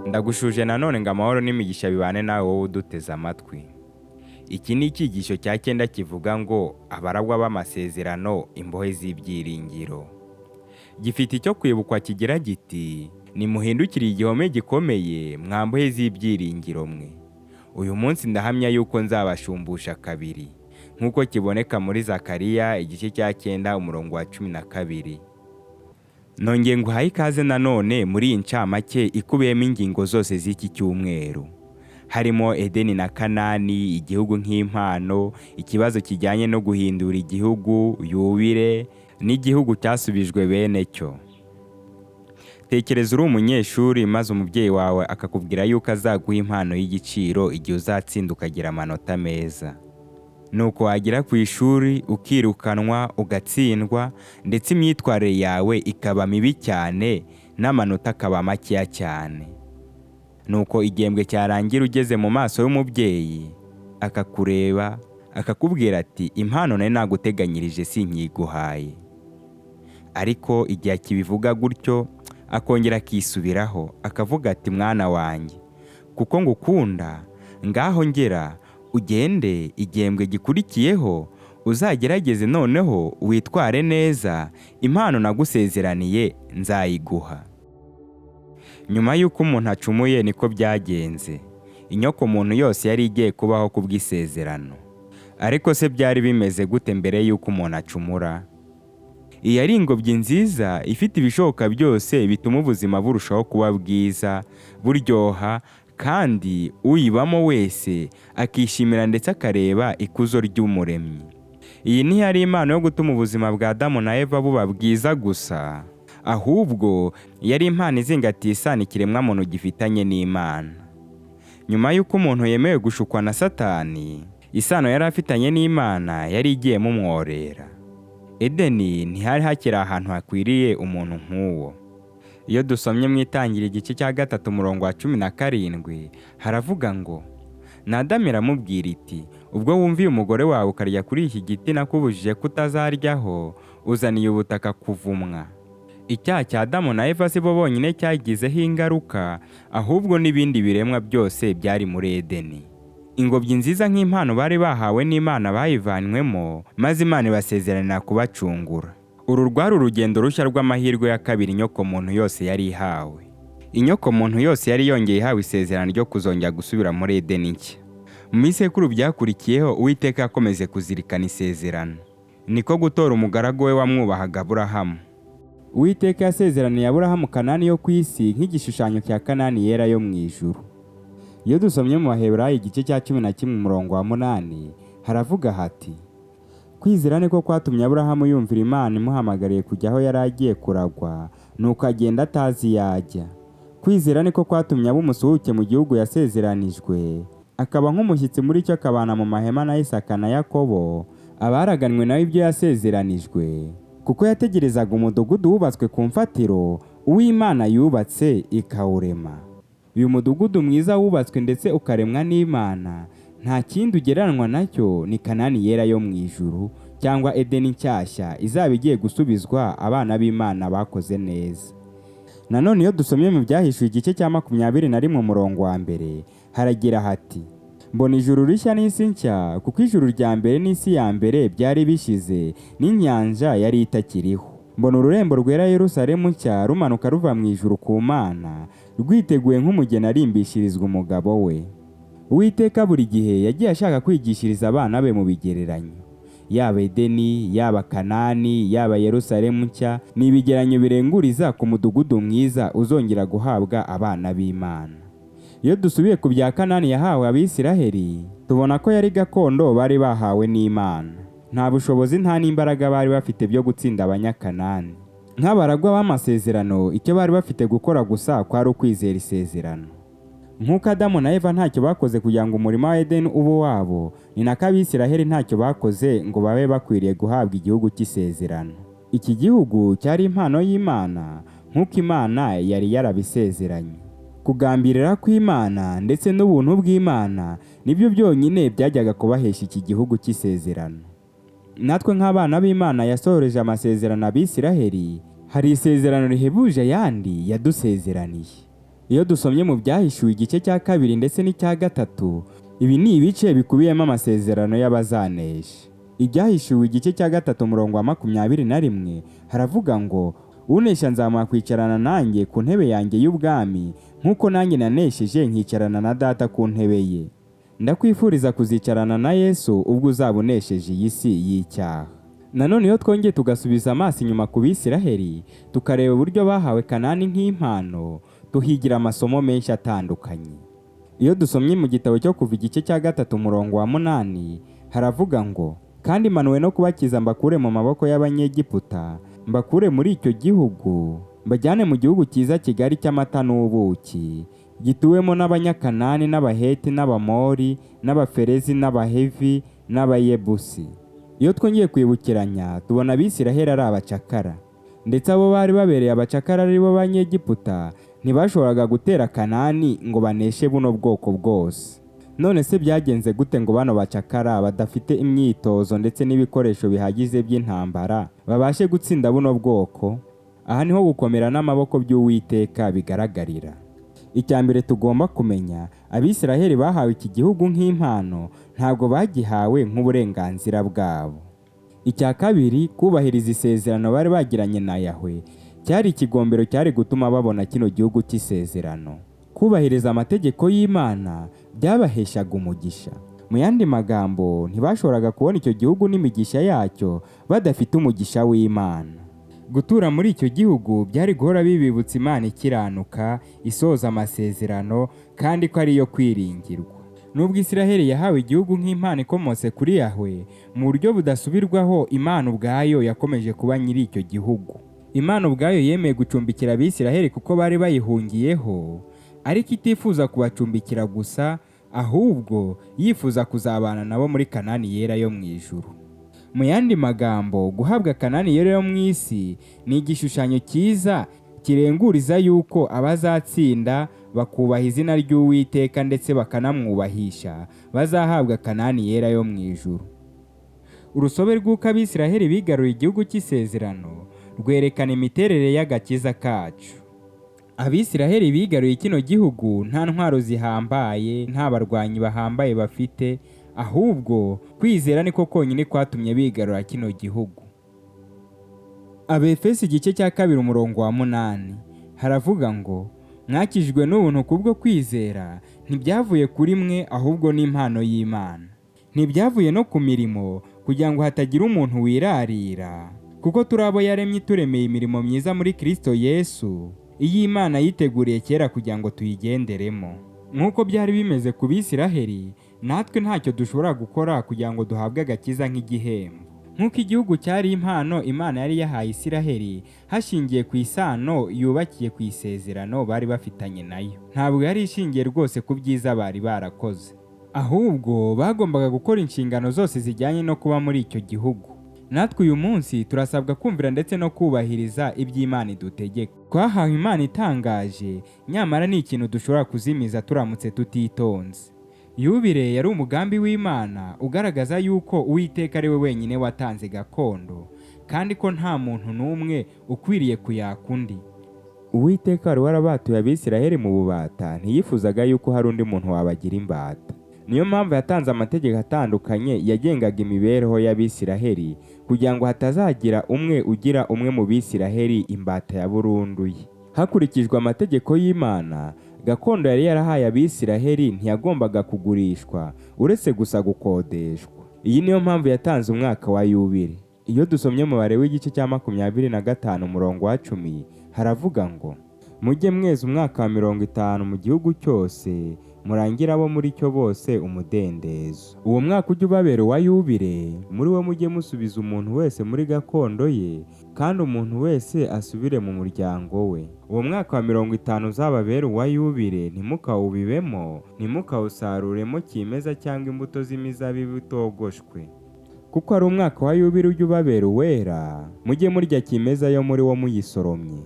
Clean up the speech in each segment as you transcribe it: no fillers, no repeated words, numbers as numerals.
Ndagushuje nanone ngo amahoro n'imigisha bibane nawe wowe uduteze amatwi. Iki ni icyigisho cya 9 kivuga ngo abaragwa b'amasezerano imbohe z'ibyiringiro. Gifite icyo kwibukwa kigira giti nimuhindukire igihome gikomeye mwambohe z'ibyiringiro mwe. Uyu munsi ndahamya yuko nzabashumbusha kabiri nk'uko kiboneka muri Zakariya igice cya 9 umurongo wa 12. Nongeye nguhaye ikaze nanone muri iyi ncamake ikubiyemo ingingo zose z'iki cyumweru. Harimo Edeni na Kanani, igihugu nk'impano, ikibazo kijyanye no guhindura igihugu, yubire, n'igihugu cyasubijwe bene cyo. Tekereza uri umunyeshuri maze umubyeyi wawe akakubwira yuko azaguha impano y'igiciro igihe uzatsinda ukagira amanota meza. Nuko wagera ku ishuri ukirukanwa ugatsindwa ndetse imyitwarire yawe ikaba mibi cyane n'amanota akaba makeya cyane. Nuko igihembwe cyarangira ugeze mu maso y'umubyeyi akakureba akakubwira ati impano nari naguteganyirije sinkiguhaye. Ariko igihe kibivuga gutyo akongera akisubiraho akavuga ati mwana wanjye kuko ngukunda ngaho ngera ugende igihembwe gikurikiyeho uzagerageze noneho witware neza impano nagusezeraniye nzayiguha. Nyuma y'uko umuntu acumuye niko byagenze. Inyoko muntu yose yari igiye kubaho kubw'isezerano. Ariko se byari bimeze gute mbere y'uko umuntu acumura? Iyi ari ingobyi nziza ifite ibishoboka byose bituma ubuzima burushaho kuba bwiza, buryoha, kandi uyibamo wese akishimira ndetse akareba ikuzo ry'Umuremyi. Iyi ntiyari impano yo gutuma ubuzima bwa Adamu na Eva buba bwiza gusa, ahubwo yari impano izingatiye isano ikiremwamuntu gifitanye n'Imana. Nyuma y'uko umuntu yemewe gushukwa na Satani, isano yari afitanye n'Imana yari igiyemo umworera. Edeni ntihari hakiri ahantu hakwiriye umuntu nk'uwo. Iyo dusomye mu Itangira igice cya 3 umurongo wa 17 haravuga ngo na Adamu iramubwira iti ubwo wumviye umugore wawe ukarya kuri iki giti nakubujije kutazaryaho uzaniye ubutaka kuvumwa. Icyaha cya Adamu na Eva si bo bonyine cyagizeho ingaruka, ahubwo n'ibindi biremwa byose byari muri Edeni. Ingobyi nziza nk'impano bari bahawe n'Imana bayivanywemo maze Imana ibasezerana kubacungura. Uru rwari urugendo rushya rw'amahirwe ya kabiri inyoko muntu yose yari ihawe. Inyoko muntu yose yari yongeye ihawe isezerano ryo kuzongera gusubira muri Edeni nshya. Mu bisekuru byakurikiyeho Uwiteka yakomeje kuzirikana isezerano. Niko gutora umugaragu we wamwubahaga Aburahamu. Uwiteka yasezeraniye Aburahamu Kanani yo ku isi nk'igishushanyo cya Kanani yera yo mu ijuru. Iyo dusomye mu Baheburayo igice cya 11 umurongo wa 8 haravuga hati kwizera niko kwatumye Aburahamu yumvira Imana imuhamagariye kujya aho yari agiye kuragwa nuko agenda atazi yajya. Kwizera niko kwatumye aba umusuhuke mu gihugu yasezeranijwe akaba nk'umushyitsi muri cyo akabana mu mahema na Isaka na Yakobo abaraganwe nawe ibyo yasezeranijwe, kuko yategerezaga umudugudu wubatswe ku mfatiro uw'Imana yubatse ikawurema. Uyu mudugudu mwiza wubatswe ndetse ukaremwa n'Imana nta kindi ugereranwa nacyo ni Kanani yera yo mu ijuru, cyangwa Edeni nshyashya izaba igiye gusubizwa abana b'Imana bakoze neza. Nanone iyo dusomye mu Byahishuwe igice cya 21 umurongo wa 1 haragira hati mbona ijuru rishya n'isi nshya, kuko ijuru rya mbere n'isi ya mbere byari bishize n'inyanja yari itakiriho. Mbona ururembo rwera Yerusalemu nshya rumanuka ruva mu ijuru ku Mana, rwiteguye nk'umugeni arimbishirizwa umugabo we. Uwiteka buri gihe yagiye ashaka kwigishiriza abana be mu bigereranyo. Yaba Edeni, yaba Kanani, yaba Yerusalemu nshya ni ibigeranyo birenguriza ku mudugudu mwiza uzongera guhabwa abana b'Imana. Iyo dusubiye ku bya Kanani yahawe Abisiraheli, tubona ko yari gakondo bari bahawe n'Imana. Nta bushobozi nta n'imbaraga bari bafite byo gutsinda Abanyakanani. Nk'abaragwa b'amasezerano icyo bari bafite gukora gusa kwari ukwizera isezerano. Nk'uko Adamu na Eva ntacyo bakoze kugira ngo umurima wa Edeni ube wabo, ni nako Abisiraheli ntacyo bakoze ngo babe bakwiriye guhabwa igihugu cy'isezerano. Iki gihugu cyari impano y'Imana nk'uko Imana yari yarabisezeranye. Kugambirira kw'Imana ndetse n'ubuntu bw'Imana nibyo byonyine byajyaga kubahesha iki gihugu cy'isezerano. Natwe nk'abana b'Imana yasohoreje amasezerano Abisiraheli, hari isezerano rihebuje ayandi yadusezeraniye. Iyo dusomye mu Byahishuwe igice cya 2 ndetse n'icya 3, ibi ni ibice bikubiyemo amasezerano y'abazanesha. Ibyahishuwe igice cya 3 umurongo wa 21 haravuga ngo, unesha nzamuha kwicarana nanjye ku ntebe yanjye y'ubwami, nk'uko nanjye nanesheje nkicarana na Data ku ntebe ye. Ndakwifuriza kuzicarana na Yesu ubwo uzaba unesheje iyi si y'icyaha. Nanone iyo twongeye tugasubiza amaso inyuma ku Bisiraheli, tukareba uburyo bahawe Kanani nk'impano, tuhigira amasomo menshi atandukanye. Iyo dusomye mu gitabo cyo Kuva igice cya 3 umurongo wa 8 haravuga ngo, kandi manuwe no kubakiza mbakure mu maboko y'Abanyegiputa, mbakure muri icyo gihugu, mbajyane mu gihugu cyiza kigari cy'amata n'ubuki, gituwemo n'Abanyakanani n'Abaheti n'Abamori n'Abaferezi n'Abahevi n'Abayebusi. Iyo twongeye kwibukiranya, tubona Abisiraheli ari abacakara, ndetse abo bari babereye abacakara ari bo Banyegiputa ntibashoboraga gutera Kanani ngo baneshe buno bwoko bwose. None se byagenze gute ngo bano bacakara badafite imyitozo ndetse n'ibikoresho bihagije by'intambara babashe gutsinda buno bwoko? Aha niho gukomera n'amaboko by'Uwiteka bigaragarira. Icya mbere tugomba kumenya, Abisiraheli bahawe iki gihugu nk'impano, ntabwo bagihawe nk'uburenganzira bwabo. Icya kabiri, kubahiriza isezerano bari bagiranye na Yahwe cyari ikigombero cyari gutuma babona kino gihugu cy'isezerano. Kubahiriza amategeko y'Imana byabaheshaga umugisha. Mu yandi magambo, ntibashoboraga kubona icyo gihugu n'imigisha yacyo badafite umugisha w'Imana. Gutura muri icyo gihugu byari guhora bibibutsa Imana ikiranuka, isoza amasezerano, kandi ko ari iyo kwiringirwa. Nubwo Isiraheli yahawe igihugu nk'impano ikomotse kuri Yahwe, mu buryo budasubirwaho Imana ubwayo yakomeje kuba nyiri icyo gihugu. Imana ubwayo yemeye gucumbikira Abisiraheli kuko bari bayihungiyeho, ariko itifuza kubacumbikira gusa, ahubwo yifuza kuzabana nabo muri Kanani yera yo mu ijuru. Mu yandi magambo, guhabwa Kanani yera yo mu isi ni igishushanyo cyiza kirenguriza yuko abazatsinda bakubaha izina ry'Uwiteka ndetse bakanamwubahisha bazahabwa Kanani yera yo mu ijuru. Urusobe rw'uko Abisiraheli bigaruye igihugu cy'isezerano rwerekana imiterere y'agakiza kacu. Abisiraheli bigaruye kino gihugu nta ntwaro zihambaye, nta barwanyi bahambaye bafite, ahubwo kwizera niko konyine kwatumye bigarura kino gihugu. Abefesi igice cya 2 umurongo wa 8 haravuga ngo, mwakijwe n'ubuntu kubwo kwizera, ntibyavuye kuri mwe ahubwo n'impano y'Imana. Ntibyavuye no ku mirimo kugira ngo hatagira umuntu wirarira, kuko turi abo yaremye ituremeye imirimo myiza muri Kristo Yesu, iyi Imana yiteguriye kera kugira ngo tuyigenderemo. Nk'uko byari bimeze ku Bisiraheli, natwe ntacyo dushobora gukora kugira ngo duhabwe agakiza nk'igihembo. Nk'uko igihugu cyari impano Imana yari yahaye Isiraheli hashingiye ku isano yubakiye ku isezerano bari bafitanye nayo, ntabwo yari ishingiye rwose ku byiza bari barakoze, ahubwo bagombaga gukora inshingano zose zijyanye no kuba muri icyo gihugu. Natwe uyu munsi turasabwa kumvira ndetse no kubahiriza iby'Imana idutegeka. Twahawe Imana itangaje, nyamara ni ikintu dushobora kuzimiza turamutse tutitonze. Yubile yari umugambi w'Imana ugaragaza yuko Uwiteka ari we wenyine watanze gakondo, kandi ko nta muntu n'umwe ukwiriye kuyaka undi. Uwiteka wari warabatuye Abisiraheli mu bubata, ntiyifuzaga yuko hari undi muntu wabagira imbata. Niyo mpamvu yatanze amategeko atandukanye yagengaga imibereho y'Abisiraheli, kugira ngo hatazagira umwe ugira umwe mu Bisiraheli imbata ya burundu ye. Hakurikijwe amategeko y'Imana, gakondo yari yarahaye Abisiraheli ntiyagombaga kugurishwa, uretse gusa gukodeshwa. Iyi niyo mpamvu yatanze umwaka wa Yubile. Iyo dusomye mu Balewi w'igice cya 25 umurongo wa 10 haravuga ngo, mujye mweza umwaka wa 50 mu gihugu cyose, murangira abo muri cyo bose umudendezo. Uwo mwaka ujye ubabera uwa Yubile, muri wo mujye musubiza umuntu wese muri gakondo ye, kandi umuntu wese asubire mu muryango we. Uwo mwaka wa 50 uzababera uwa Yubile, ntimukawubibemo, ntimukawusaruremo kimeza cyangwa imbuto z'imizabibu itogoshwe. Kuko ari umwaka wa Yubile ujye ubabera uwera, mujye murya kimeza yo muri wo muyisoromye.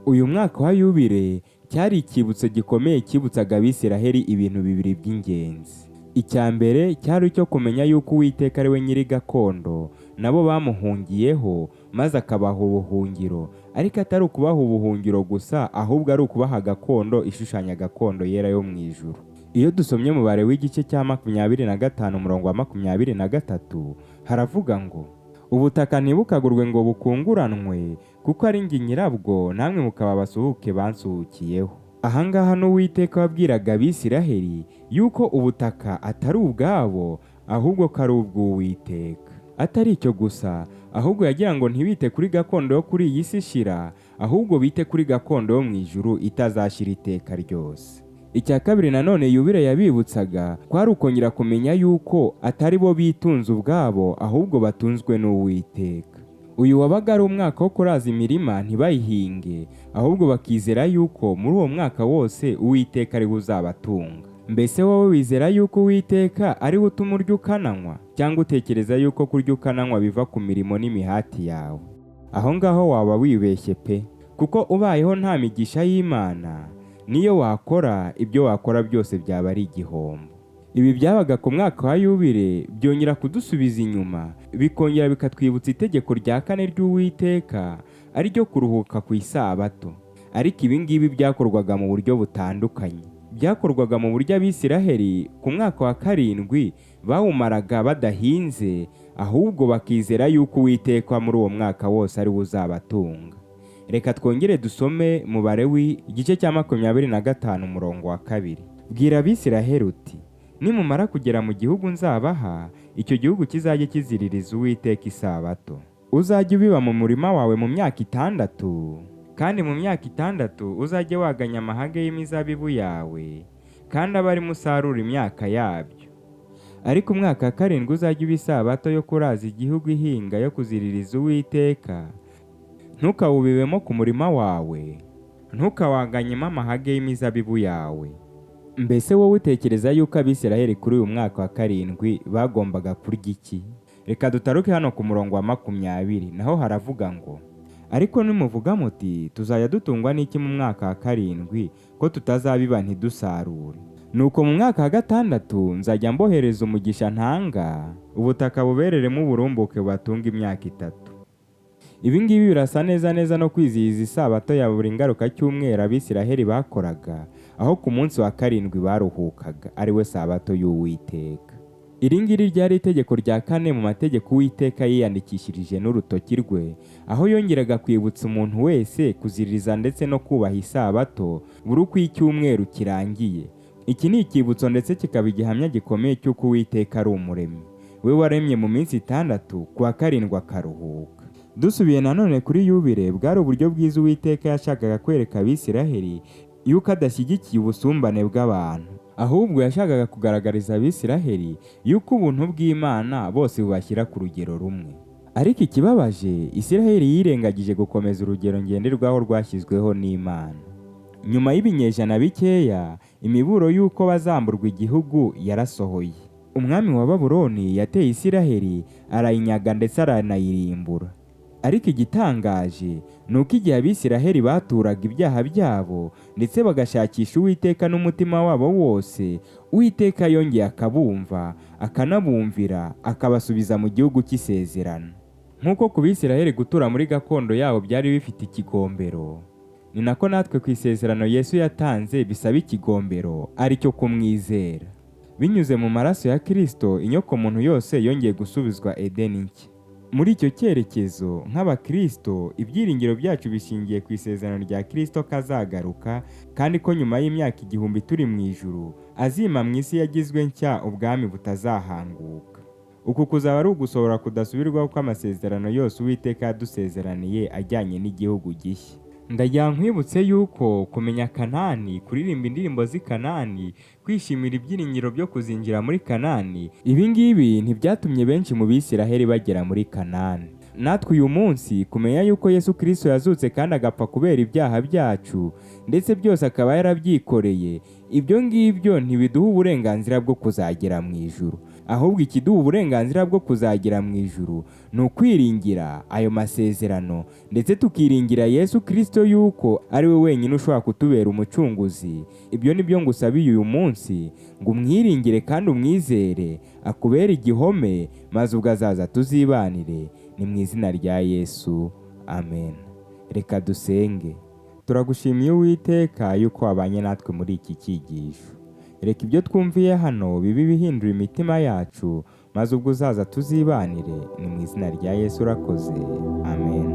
Uyu mwaka wa Yubile cyari icyibutso gikomeye cyibutsaga Abisiraheli ibintu bibiri by'ingenzi. Icya mbere cyari cyo kumenya yuko Uwiteka ari we nyiri gakondo, nabo bamuhungiyeho maze akabaha ubuhungiro, ariko atari ukubaha ubuhungiro gusa, ahubwo ari ukubaha gakondo ishushanya gakondo yera yo mu ijuru. Iyo dusomye umubare w'igice cya 25 umurongo wa 23 haravuga ngo, ubutaka ntibukagurwe ngo bukunguranwe, kuko ari njye nyirabwo, namwe mukaba abasuhuke bansuhukiyeho. Ahangaha n'Uwiteka wabwiraga Abisiraheli yuko ubutaka atari ubwabo, ahubwo ko ari ubw'Uwiteka. Atari icyo gusa, ahubwo yagira ngo ntibite kuri gakondo yo kuri iyi si ishira, ahubwo bite kuri gakondo yo mu ijuru itazashira iteka ryose. Icya kabiri nanone Yubile yabibutsaga kwari ukongera kumenya yuko atari bo bitunze ubwabo, ahubwo batunzwe n'Uwiteka. Uyu wabaga ari umwaka wo kuraza imirima ntibayihinge, ahubwo bakizera yuko muri uwo mwaka wose Uwiteka ari we uzabatunga. Mbese wowe wizera yuko Uwiteka ari we utuma urya ukananywa, cyangwa utekereza yuko kurya ukananywa biva ku mirimo n'imihati yawe? Aho ngaho waba wibeshye pe, kuko ubayeho nta migisha y'Imana, niyo wakora ibyo wakora byose byaba ari igihombo. Ibi byabaga ku mwaka wa Yubile byongera kudusubiza inyuma, bikongera bikatwibutsa itegeko rya 4 ry'Uwiteka, ari ryo kuruhuka ku isabato. Ariko ibi ngibi byakorwaga mu buryo butandukanye. Byakorwaga mu buryo Abisiraheli ku mwaka wa 7 bawumaraga badahinze, ahubwo bakizera yuko Uwiteka muri uwo mwaka wose ari we uzabatunga. Reka twongere dusome mubare w'igice cya 25 umurongo wa 2. Bwira Abisiraheli uti, nimumara kugera mu gihugu nzabaha, icyo gihugu kizajye kiziririza Uwiteka isabato. Uzajye ubiba mu murima wawe mu myaka 6, kandi mu myaka 6 uzajye waganya amahage y'imizabibu yawe, kandi abe arimo usarura imyaka yabyo. Ariko umwaka wa 7 uzajye uba isabato yo kuraza igihugu ihinga yo kuziririza Uwiteka. Ntukawubibemo ku murima wawe, ntukawaganyemo amahage y'imizabibu yawe. Mbese wowe utekereza yuko Abisiraheli kuri uyu mwaka wa 7 bagombaga kurya iki? Reka dutaruke hano ku murongo wa 20, naho haravuga ngo, ariko nimuvuga muti tuzajya dutungwa n'iki mu mwaka wa 7 ko tutazabiba ntidusarure? Nuko mu mwaka wa 6 nzajya mbohereza umugisha ntanga, ubutaka bubereremo uburumbuke bubatunga imyaka 3. Ibi ngibi birasa neza no kwizihiza isabato ya buri ngaruka cyumweru Abisiraheli bakoraga, aho ku munsi wa 7 baruhukaga, ari we sabato y'Uwiteka. Iri ngiri ryari itegeko rya 4 mu mategeko Uwiteka yiyandikishirije n'urutoki rwe, aho yongeraga kwibutsa umuntu wese kuziririza ndetse no kubaha isabato buri uko icyumweru kirangiye. Iki ni icyibutso ndetse kikaba igihamya gikomeye cy'uko Uwiteka ari umuremyi, we waremye mu minsi 6, ku wa 7 akaruhuka. Dusubiye nanone kuri Yubile, bwari uburyo bwiza Uwiteka yashakaga kwereka Abisiraheli yuko adashyigikiye ubusumbane bw'abantu, ahubwo yashakaga kugaragariza Abisiraheli yuko ubuntu bw'Imana bose bubashyira ku rugero rumwe. Ariko ikibabaje, Isiraheli yirengagije gukomeza urugero ngenderwaho rwashyizweho n'Imana. Nyuma y'ibinyejana bikeya, imiburo y'uko bazamburwa igihugu yarasohoye. Umwami wa Babuloni yateye Isiraheli, arayinyaga ndetse aranayirimbura. Ariko igitangaje ni uko igihe Abisiraheli baturaga ibyaha byabo ndetse bagashakisha Uwiteka n'umutima wabo wose, Uwiteka yongeye akabumva, akanabumvira, akabasubiza mu gihugu cy'isezerano. Nk'uko ku Bisiraheli gutura muri gakondo yabo byari bifite ikigombero, ni nako natwe ku isezerano Yesu yatanze bisaba ikigombero, ari cyo kumwizera. Binyuze mu maraso ya Kristo, inyokomuntu yose yongeye gusubizwa Edeni nshya. Muri icyo cyerekezo, nk'Abakristo, ibyiringiro byacu bishingiye ku isezerano rya Kristo kazagaruka, kandi ko nyuma y'imyaka 1000 turi mu ijuru, azima mu isi yagizwe nshya ubwami butazahanguka. Uku kuzaba ari ugusohora kudasubirwaho kw'amasezerano yose Uwiteka yadusezeraniye ajyanye n'igihugu gishya. Ndagira nkwibutse yuko kumenya Kanani, kuririmba indirimbo z'i Kanani, kwishimira ibyiringiro byo kuzinjira muri Kanani, ibi ngibi ntibyatumye benshi mu Bisiraheli bagera muri Kanani. Natwe uyu munsi kumenya yuko Yesu Kristo yazutse kandi agapfa kubera ibyaha byacu, ndetse byose akaba yarabyikoreye, ibyo ngibyo ntibiduha uburenganzira bwo kuzagera mu ijuru. Ahubwo ikiduha uburenganzira bwo kuzagera mu ijuru ni ukwiringira ayo masezerano, ndetse tukiringira Yesu Kristo yuko ari we wenyine ushobora kutubera umucunguzi. Ibyo ni byo ngusabiye uyu munsi, ngo umwiringire kandi umwizere, akubere igihome, maze ubwo azaza tuzibanire. Ni mu izina rya Yesu, amen. Reka dusenge. Turagushimiye Uwiteka yuko wabanye natwe muri iki cyigisho. Reka ibyo twumviye hano bibe bihindura imitima yacu, maze ubwo uzaza tuzibanire. Ni mu izina rya Yesu urakoze. Amen.